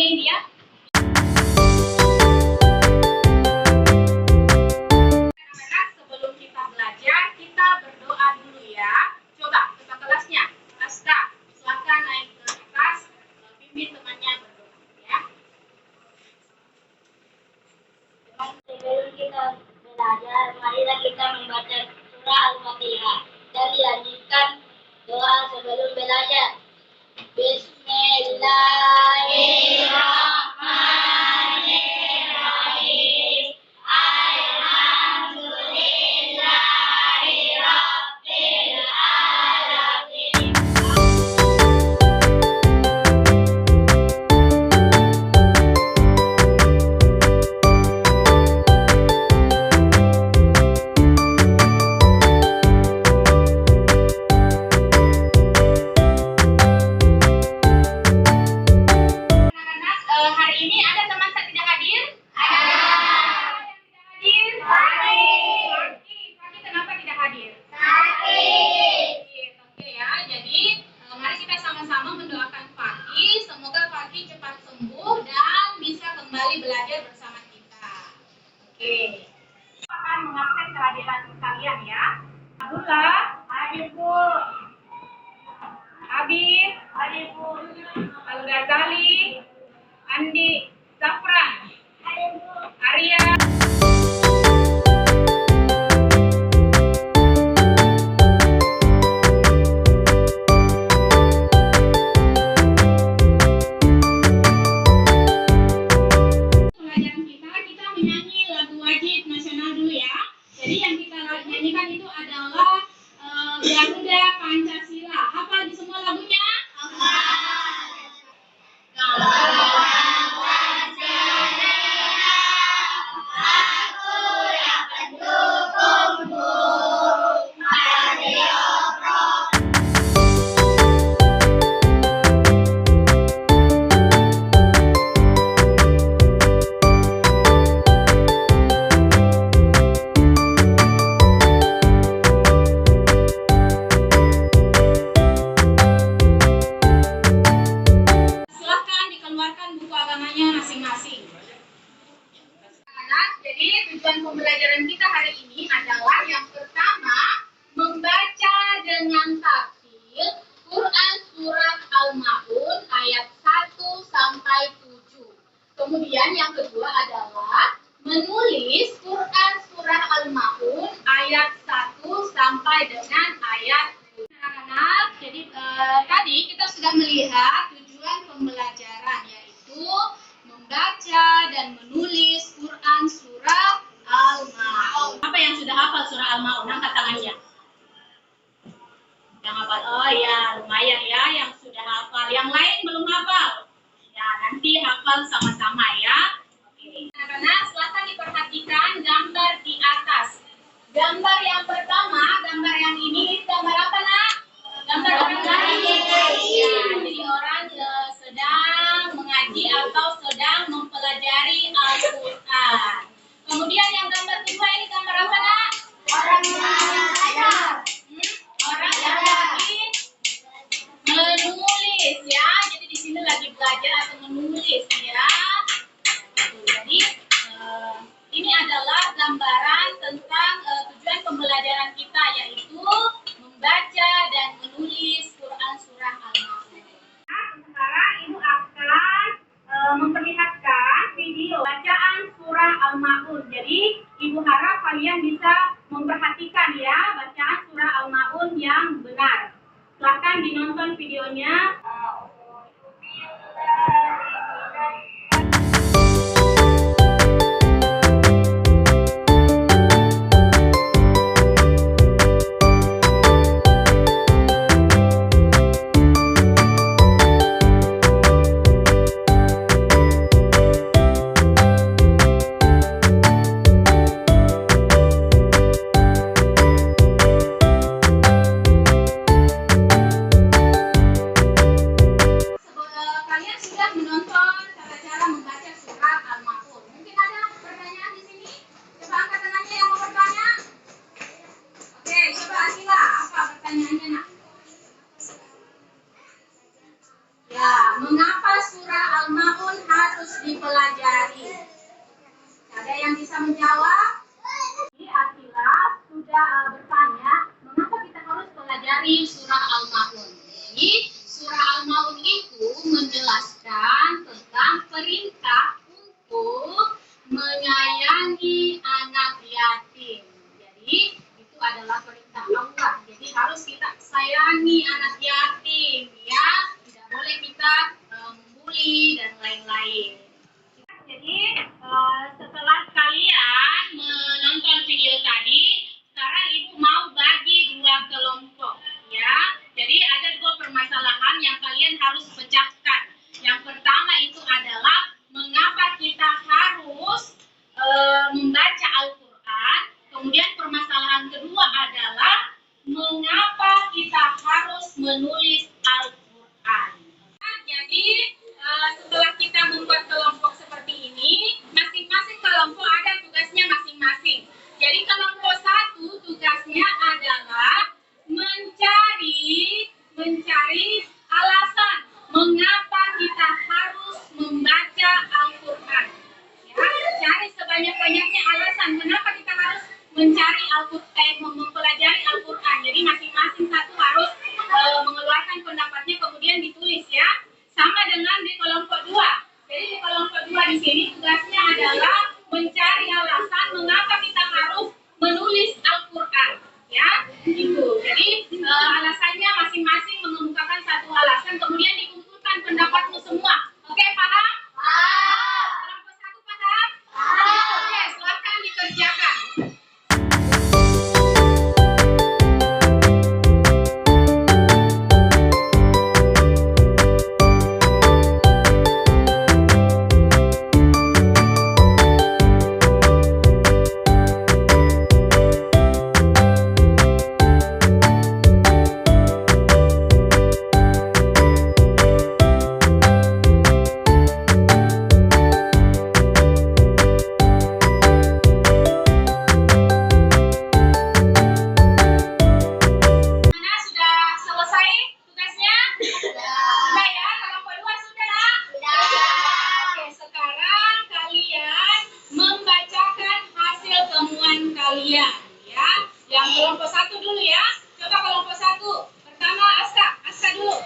lagunya ini ya. Anak-anak, sebelum kita belajar, kita berdoa dulu ya. Coba kakak kelasnya, Asta, silakan naik ke atas, bimbing temannya berdoa ya. Sebelum kita belajar, marilah kita membaca surah Al-Fatihah dan dilanjutkan doa sebelum belajar. Bismillahirrahmanirrahim. Alhamdulillahirabbil alamin. Hari ini ada teman tak tidak hadir? Ada. Yang tidak hadir? Sakit. Kenapa tidak hadir? Sakit. Oke ya, jadi mari kita sama-sama mendoakan Fakih. Semoga Fakih cepat sembuh dan bisa kembali belajar bersama kita. Oke. Akan mengabsen kehadiran kalian ya. Abdullah, hadir Bu. Habib, hadir Bu. Al-Ghazali, Andi, Zafran, Arya. Pelajaran kita menyanyi lagu wajib nasional dulu ya. Jadi yang kita nyanyikan itu adalah Garuda Pancasila. Hafal di semua lagunya? Silahkan dikeluarkan buku agamanya masing-masing. Anak, jadi tujuan pembelajaran kita hari ini adalah yang pertama membaca dengan tartil Quran Surat Al-Ma'un ayat 1 sampai 7. Kemudian yang kedua adalah menulis Quran Surah Al-Ma'un ayat 1 sampai dengan ayat 7. Anak-anak, jadi tadi kita sudah melihat tujuan pembelajaran yaitu membaca dan menulis Quran Surah Al-Ma'un. Apa yang sudah hafal Surah Al-Ma'un? Angkat tangannya. Yang hafal? Oh ya, lumayan ya yang sudah hafal. Yang lain belum hafal? Ya, nanti hafal sama-sama ya. Oke. Anak-anak, silakan diperhatikan gambar di atas. Gambar yang pertama, gambar yang ini, gambar apa nak? Gambar orang lain. Ya, jadi orang sedang mengaji atau sedang mempelajari Al-Quran. Kemudian yang gambar kedua ini gambar apa nak? Orang belajar. Orang yang lagi menulis ya. Jadi di sini lagi belajar atau menulis ya. Jadi ini adalah gambaran tentang tujuan pembelajaran kita yaitu membaca dan menulis Quran Surah Al-Ma'un. Nah, sekarang Ibu akan memperlihatkan video bacaan Surah Al-Ma'un. Jadi Ibu harap kalian bisa memperhatikan ya bacaan Surah Al-Ma'un yang benar. Silakan dinonton videonya. Mengapa surah Al-Ma'un dari surah Al-Maun. Jadi surah Al-Maun itu menjelaskan tentang perintah untuk menyayangi anak yatim. Jadi itu adalah perintah Allah. Jadi harus kita sayangi anak yatim, ya. Tidak boleh kita membuli dan lain-lain. Jadi setelah kalian menonton video tadi, sekarang ibu mau bagi dua kelompok, ya. Jadi ada dua permasalahan yang kalian harus pecahkan. Yang pertama itu adalah mengapa kita harus membaca Al-Quran. Kemudian permasalahan kedua adalah mengapa kita harus menulis Al-Quran. Jadi setelah kita membuat kelompok seperti ini, masing-masing kelompok ada tugasnya masing-masing. Jadi kelompok satu tugasnya adalah mencari alasan mengapa kita harus membaca Al-Quran. Ya, cari sebanyak-banyaknya alasan kenapa kita harus mencari mempelajari Al-Quran. Jadi masing-masing satu harus mengeluarkan pendapatnya kemudian ditulis, ya. Sama dengan di kelompok 2. Jadi di kelompok 2 di sini tugasnya adalah mencari alasan mengapa kita harus menulis Al-Quran, ya. Itu. Jadi alasannya masing-masing mengemukakan satu alasan kemudian dikumpulkan pendapatmu semua. Oke, paham? Paham. Kelompok 1 paham? Paham. Oke, silakan dikerjakan. Kelompok 1 dulu, ya. Coba kelompok 1. Pertama Aska dulu.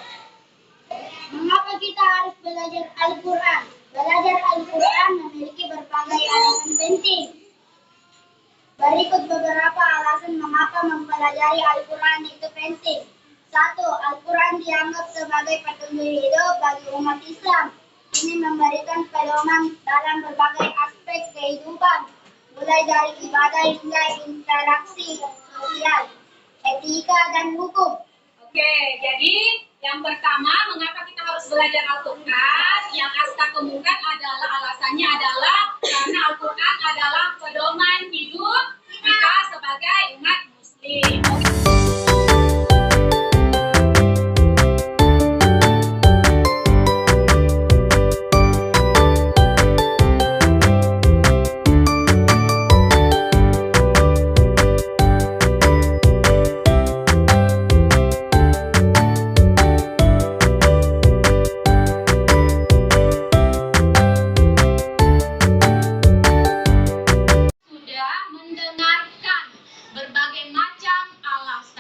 Mengapa kita harus belajar Al-Quran? Belajar Al-Quran memiliki berbagai alasan penting. Berikut beberapa alasan mengapa mempelajari Al-Quran itu penting. 1. Al-Quran dianggap sebagai petunjuk hidup bagi umat Islam. Ini memberikan pedoman dalam berbagai aspek kehidupan, mulai dari ibadah hingga interaksi sosial, etika, dan hukum. Oke, jadi yang pertama, mengapa kita harus belajar Al-Quran? Yang Aska kemukakan adalah alasannya adalah karena Al-Quran adalah pedoman hidup kita sebagai umat Muslim. Berbagai macam alasan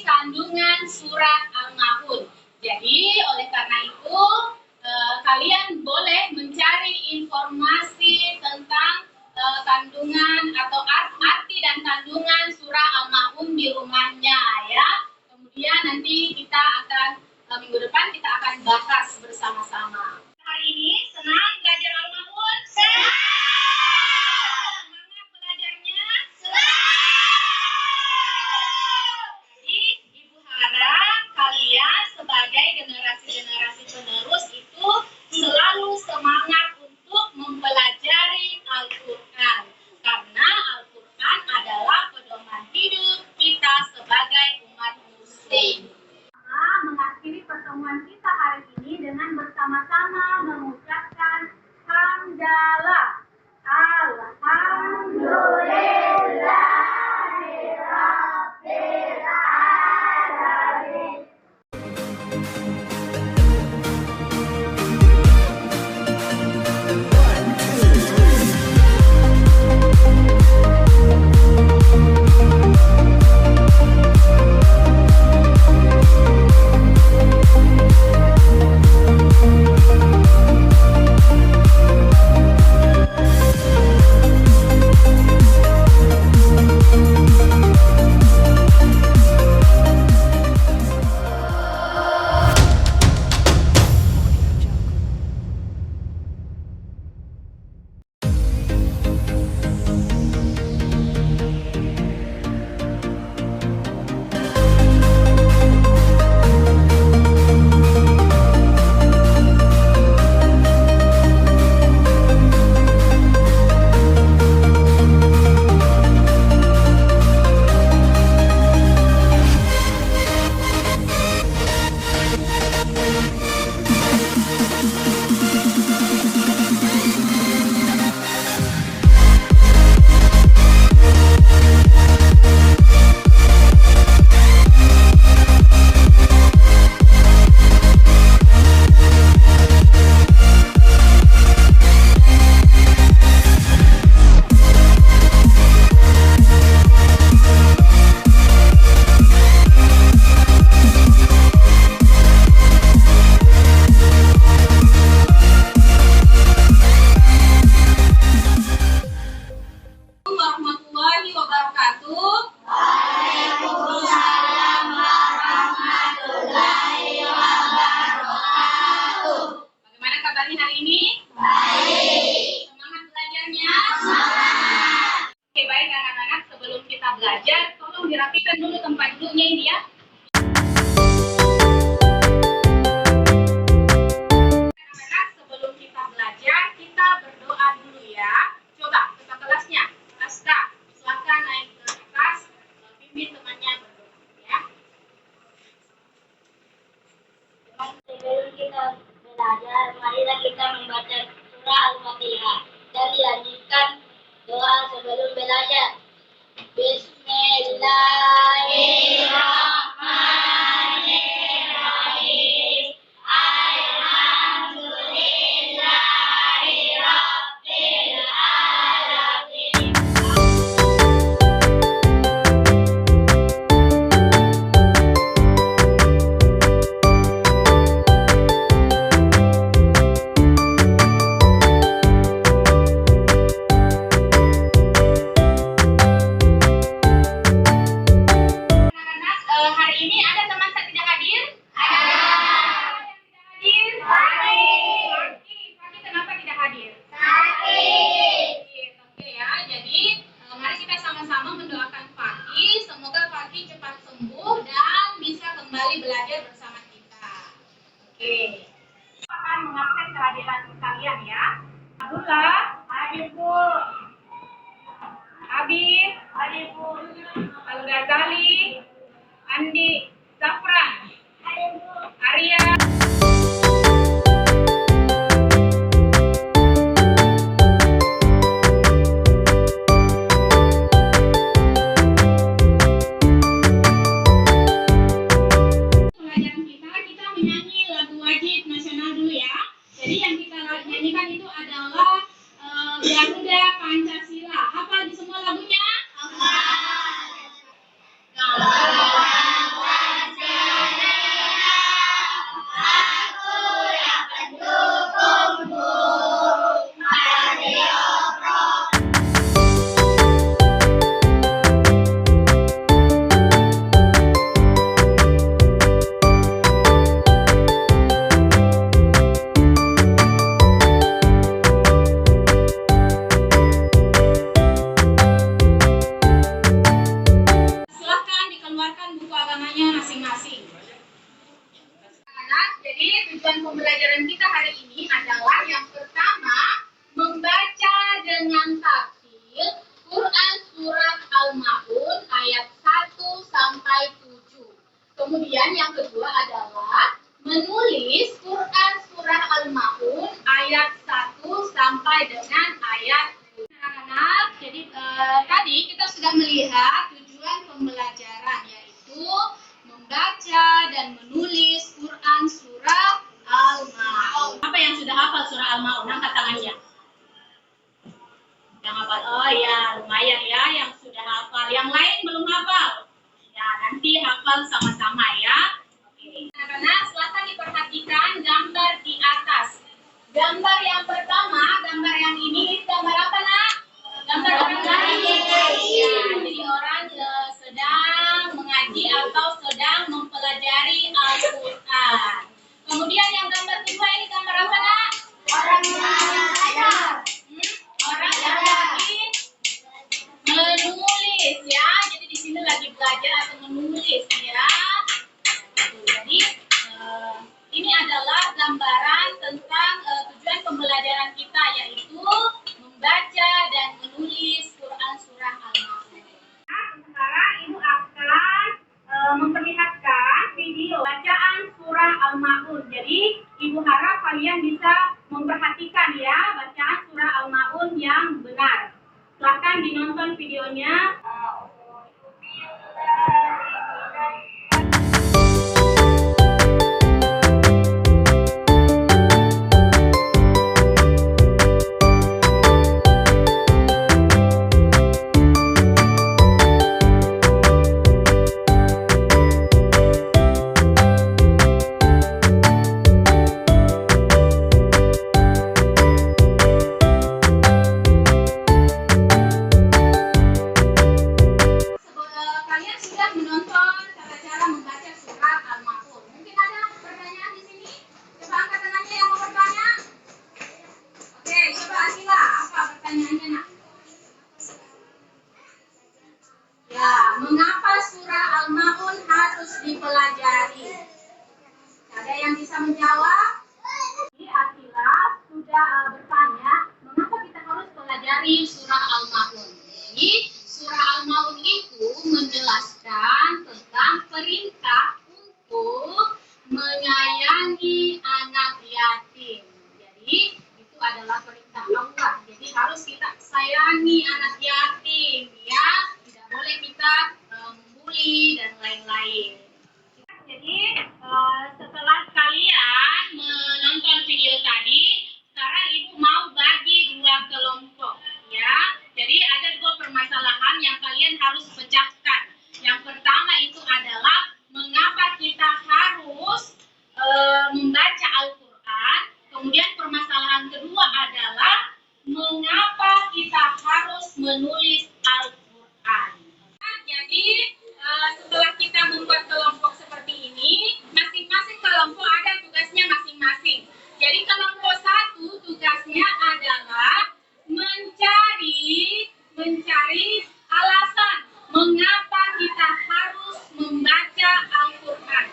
kandungan surat Al-Maun. Jadi oleh karena itu kalian boleh mencari informasi tentang kandungan atau arti dan kandungan surah Al-Maun di rumahnya ya. Kemudian nanti kita akan minggu depan kita akan bahas bersama-sama. Hari ini senang belajar Al-Maun? Senang. Semangat belajarnya? Senang. Jadi Ibu harap kalian sebagai generasi-generasi penerus itu selalu semangat untuk mempelajari Al-Quran. Karena Al-Quran adalah pedoman hidup kita sebagai umat muslim. Mengakhiri pertemuan kita hari ini dengan bersama-sama mengucapkan hamdalah. Alhamdulillahirabbil alamin. Warahmatullahi wabarakatuh. Waalaikumsalam warahmatullahi wabarakatuh. Bagaimana kabarnya hari ini? Baik. Semangat belajarnya? Semangat. Oke, baik anak-anak, sebelum kita belajar, tolong dirapikan dulu tempat duduknya ini ya. Anak-anak, sebelum kita belajar, kita berdoa dulu ya. Coba kita kelasnya. Asta, silakan naik ke atas, pimpin temannya berdoa ya. Sebelum kita belajar, marilah kita membaca surah Al-Fatihah dan dilanjutkan doa sebelum belajar. Bismillahirrahmanirrahim. Alhamdulillahirabbil alamin. Hari ini ada teman tak tidak hadir? Ada. Yang tidak hadir? Fakih kenapa tidak hadir? Sakit. Oke ya, jadi mari kita sama-sama mendoakan Fakih. Semoga Fakih cepat sembuh dan bisa kembali belajar bersama kita. Oke. Kita akan mengakses kehadiran kalian ya. Abdullah, hadir Bu. Abid, hadir Bu. Al-Ghazali, Andi, Zafran, Arya. Pelajaran kita menyanyi lagu wajib nasional dulu ya. Jadi yang kita nyanyikan itu adalah Garuda Pancasila. Hafal di semua lagunya? Hafal. agamanya masing-masing. Anak, jadi tujuan pembelajaran kita hari ini adalah yang pertama, membaca dengan tartil Quran Surat Al-Ma'un ayat 1 sampai 7. Kemudian yang kedua adalah menulis Quran Surah Al-Ma'un ayat 1 sampai dengan ayat 7. Anak-anak, jadi tadi kita sudah melihat tujuan pembelajaran, yaitu membaca dan menulis Quran Surah Al-Ma'un. Apa yang sudah hafal Surah Al-Ma'un? Angkat tangannya. Yang hafal? Oh ya, lumayan ya yang sudah hafal. Yang lain belum hafal? Ya, nanti hafal sama-sama ya. Oke. Anak-anak, silakan diperhatikan gambar di atas. Gambar yang pertama, gambar yang ini, gambar apa nak? Gambar orang lain. Ya, jadi orang sedang mengaji atau sedang mempelajari Al-Quran. Kemudian yang gambar kedua ini gambar apa nak? Orang yang belajar. Orang yang lagi menulis ya. Jadi di sini lagi belajar atau menulis ya. Jadi ini adalah gambaran tentang tujuan pembelajaran kita, yaitu membaca dan menulis Quran Surah Al-Ma'un. Nah, sekarang Ibu akan memperlihatkan video bacaan Surah Al-Ma'un. Jadi Ibu harap kalian bisa memperhatikan ya bacaan Surah Al-Ma'un yang benar. Silakan dinonton videonya. Kalian sudah menonton cara-cara membaca Surah Al-Ma'un. Mungkin ada pertanyaan di sini? Coba angkat tangannya yang mau bertanya. Oke, coba Asila, apa pertanyaannya nak? Ya, mengapa Surah Al-Ma'un harus dipelajari? Ada yang bisa menjawab? Jadi Asila sudah bertanya, mengapa kita harus pelajari Surah Al-Ma'un? Jadi Surah Al-Ma'un itu menjelaskan tentang perintah untuk menyayangi anak yatim. Jadi itu adalah perintah Allah. Jadi harus kita sayangi anak yatim ya. Tidak boleh kita membuli dan lain-lain. Jadi setelah kalian menonton video tadi, sekarang Ibu mau bagi dua kelompok ya. Jadi ada dua permasalahan yang kalian harus pecahkan. Yang pertama itu adalah mengapa kita harus membaca Al-Quran. Kemudian permasalahan kedua adalah mengapa kita harus menulis Al-Quran. Jadi setelah kita membuat kelompok seperti ini, masing-masing kelompok ada tugasnya masing-masing. Jadi kelompok satu tugasnya adalah mencari alasan mengapa kita harus membaca Al-Quran.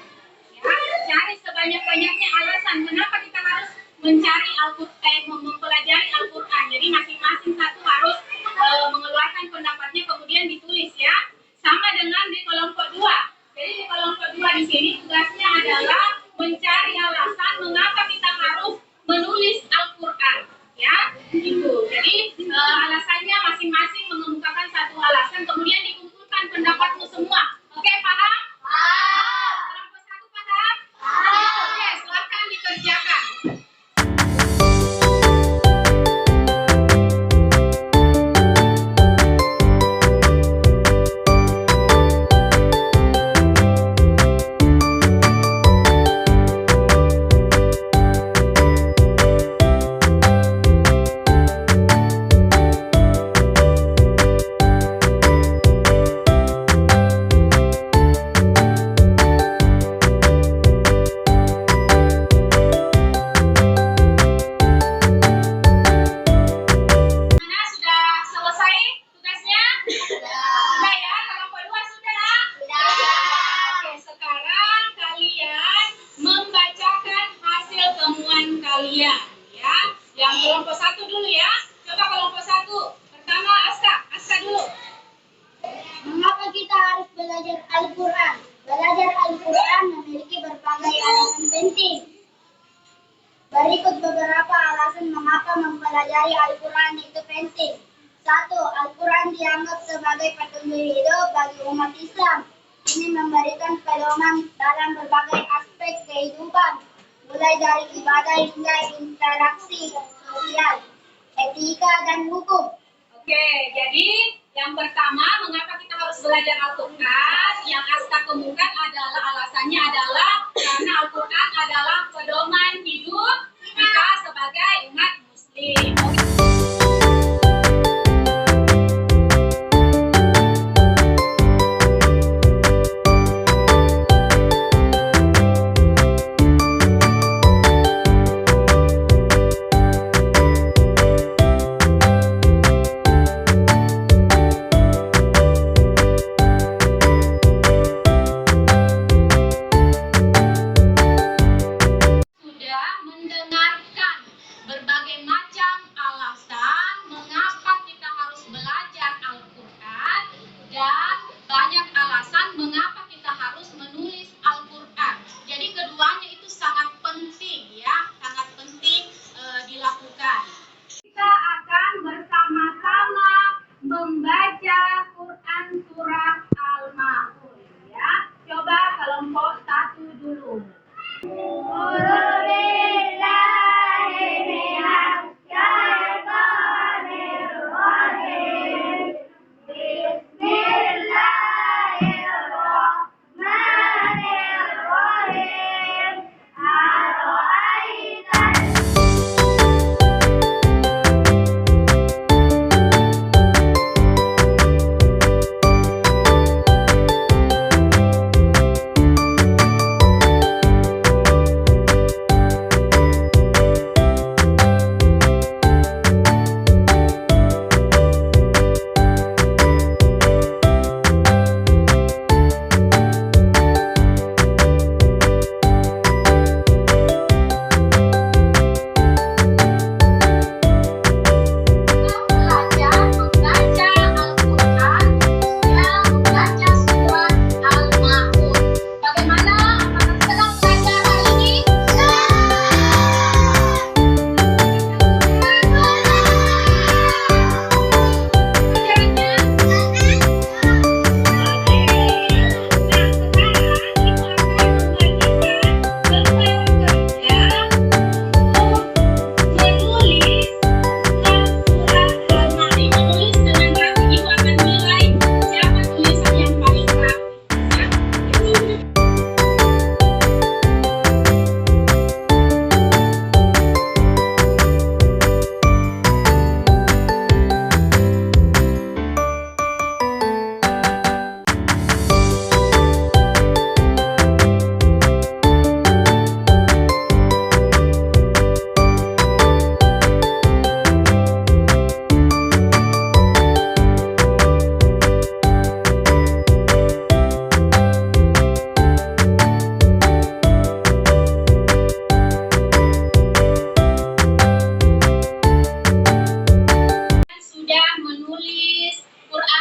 Ya, cari sebanyak-banyaknya alasan kenapa kita harus mencari Al-Quran, mempelajari Al-Quran. Jadi masing-masing satu harus mengeluarkan pendapatnya kemudian ditulis ya. Sama dengan di kelompok 2. Jadi di kelompok 2 di sini tugasnya adalah mencari alasan mengapa kita harus menulis Al-Quran. Ya, gitu. Jadi alasannya masing-masing mengemukakan satu alasan, kemudian dikumpulkan pendapatmu semua. Oke, paham? Paham. Kelompok 1 paham? Paham. Oke, silakan dikerjakan. penting. Berikut beberapa alasan mengapa mempelajari Al-Quran itu penting. 1. Al-Quran dianggap sebagai petunjuk hidup bagi umat Islam. Ini memberikan pedoman dalam berbagai aspek kehidupan, mulai dari ibadah hingga interaksi sosial, etika, dan hukum. Oke, jadi yang pertama, mengapa kita harus belajar Al-Quran? Yang Aska kemukakan adalah alasannya adalah karena Al-Quran adalah pedoman hidup kita sebagai umat Muslim. Berbagai macam alasan mengapa kita harus belajar Al-Quran dan banyak alasan mengapa kita harus menulis Al-Quran. Jadi keduanya itu sangat penting ya, sangat penting dilakukan. Kita akan bersama-sama membaca Quran surah Al-Ma'un ya. Coba kelompok 1 dulu.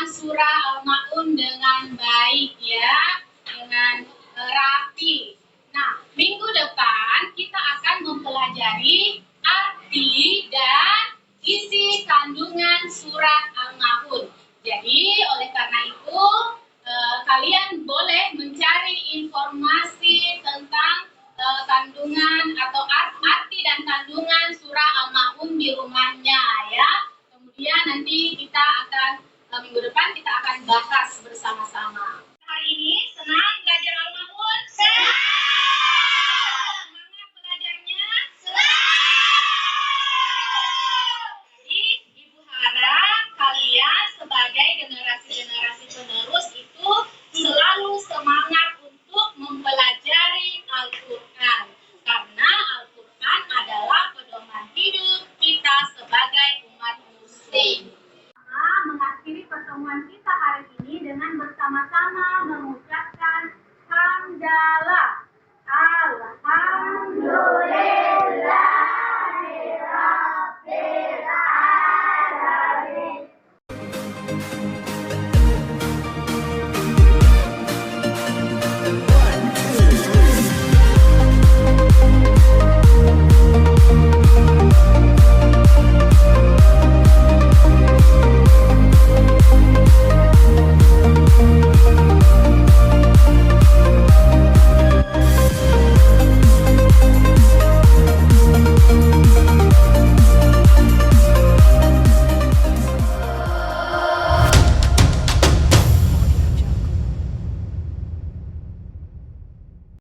Surah Al-Ma'un dengan baik ya, dengan rapi. Nah, minggu depan kita akan mempelajari arti dan isi kandungan surah Al-Ma'un. Jadi, oleh karena itu, kalian boleh mencari informasi tentang kandungan atau arti dan kandungan surah Al-Ma'un di rumahnya ya. Kemudian nanti kita akan minggu depan kita akan bahas bersama-sama. Hari ini senang belajar Al-Ma'un? Senang! Semangat belajarnya? Senang! Jadi, Ibu harap kalian sebagai generasi-generasi penerus itu selalu semangat untuk mempelajari Al-Quran. Karena Al-Quran adalah pedoman hidup kita sebagai umat Muslim. Mengakhiri pertemuan kita hari ini dengan bersama-sama mengucapkan hamdalah